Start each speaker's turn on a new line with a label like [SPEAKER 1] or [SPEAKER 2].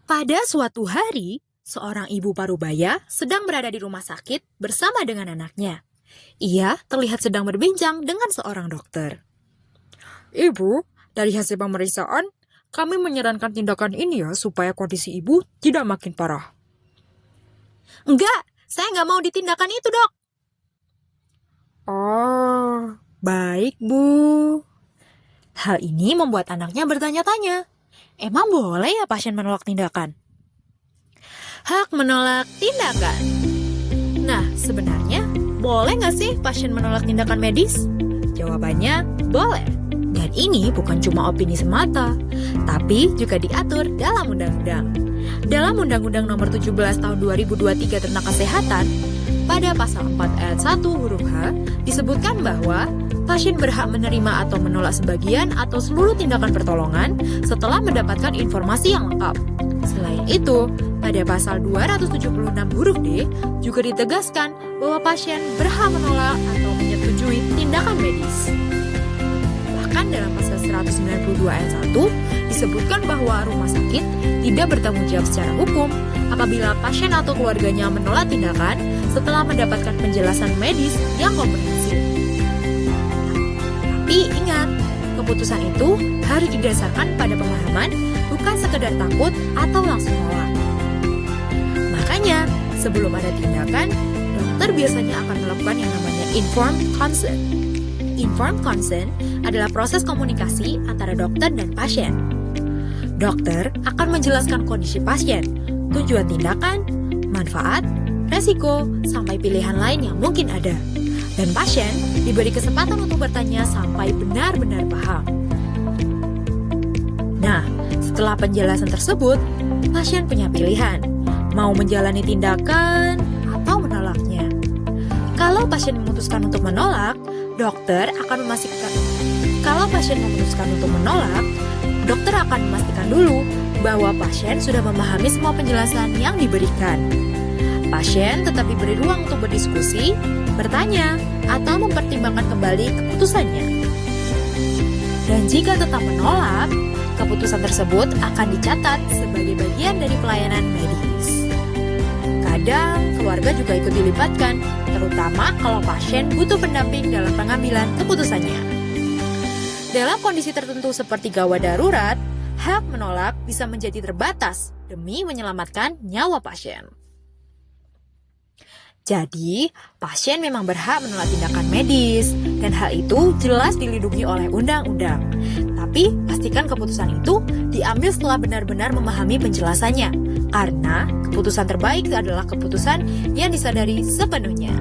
[SPEAKER 1] Pada suatu hari, seorang ibu parubaya sedang berada di rumah sakit bersama dengan anaknya. Ia terlihat sedang berbincang dengan seorang dokter.
[SPEAKER 2] Ibu, dari hasil pemeriksaan, kami menyarankan tindakan ini ya supaya kondisi ibu tidak makin parah.
[SPEAKER 1] Enggak, saya nggak mau ditindakan itu, dok.
[SPEAKER 2] Oh, baik Bu.
[SPEAKER 1] Hal ini membuat anaknya bertanya-tanya. Emang boleh ya pasien menolak tindakan? Hak menolak tindakan. Nah, sebenarnya boleh nggak sih pasien menolak tindakan medis? Jawabannya, boleh. Dan ini bukan cuma opini semata, tapi juga diatur dalam undang-undang. Dalam Undang-Undang Nomor 17 Tahun 2023 tentang Kesehatan, pada pasal 4 ayat 1 huruf H disebutkan bahwa pasien berhak menerima atau menolak sebagian atau seluruh tindakan pertolongan setelah mendapatkan informasi yang lengkap. Selain itu, pada pasal 276 huruf D juga ditegaskan bahwa pasien berhak menolak atau menyetujui tindakan medis. Bahkan dalam pasal 192 ayat 1 disebutkan bahwa rumah sakit tidak bertanggung jawab secara hukum apabila pasien atau keluarganya menolak tindakan setelah mendapatkan penjelasan medis yang komprehensif. Tapi ingat, keputusan itu harus didasarkan pada pemahaman, bukan sekedar takut atau langsung nolak. Makanya, sebelum ada tindakan, dokter biasanya akan melakukan yang namanya informed consent. Informed consent adalah proses komunikasi antara dokter dan pasien. Dokter akan menjelaskan kondisi pasien, tujuan tindakan, manfaat, resiko, sampai pilihan lain yang mungkin ada. Dan pasien diberi kesempatan untuk bertanya sampai benar-benar paham. Nah, setelah penjelasan tersebut, pasien punya pilihan, mau menjalani tindakan atau menolaknya. Kalau pasien memutuskan untuk menolak, dokter akan memastikan. Kalau pasien memutuskan untuk menolak, dokter akan memastikan dulu bahwa pasien sudah memahami semua penjelasan yang diberikan. Pasien tetap diberi ruang untuk berdiskusi, bertanya, atau mempertimbangkan kembali keputusannya. Dan jika tetap menolak, keputusan tersebut akan dicatat sebagai bagian dari pelayanan medis. Kadang, keluarga juga ikut dilibatkan, terutama kalau pasien butuh pendamping dalam pengambilan keputusannya. Dalam kondisi tertentu seperti gawat darurat, hak menolak bisa menjadi terbatas demi menyelamatkan nyawa pasien. Jadi, pasien memang berhak menolak tindakan medis, dan hal itu jelas dilindungi oleh undang-undang. Tapi, pastikan keputusan itu diambil setelah benar-benar memahami penjelasannya, karena keputusan terbaik adalah keputusan yang disadari sepenuhnya.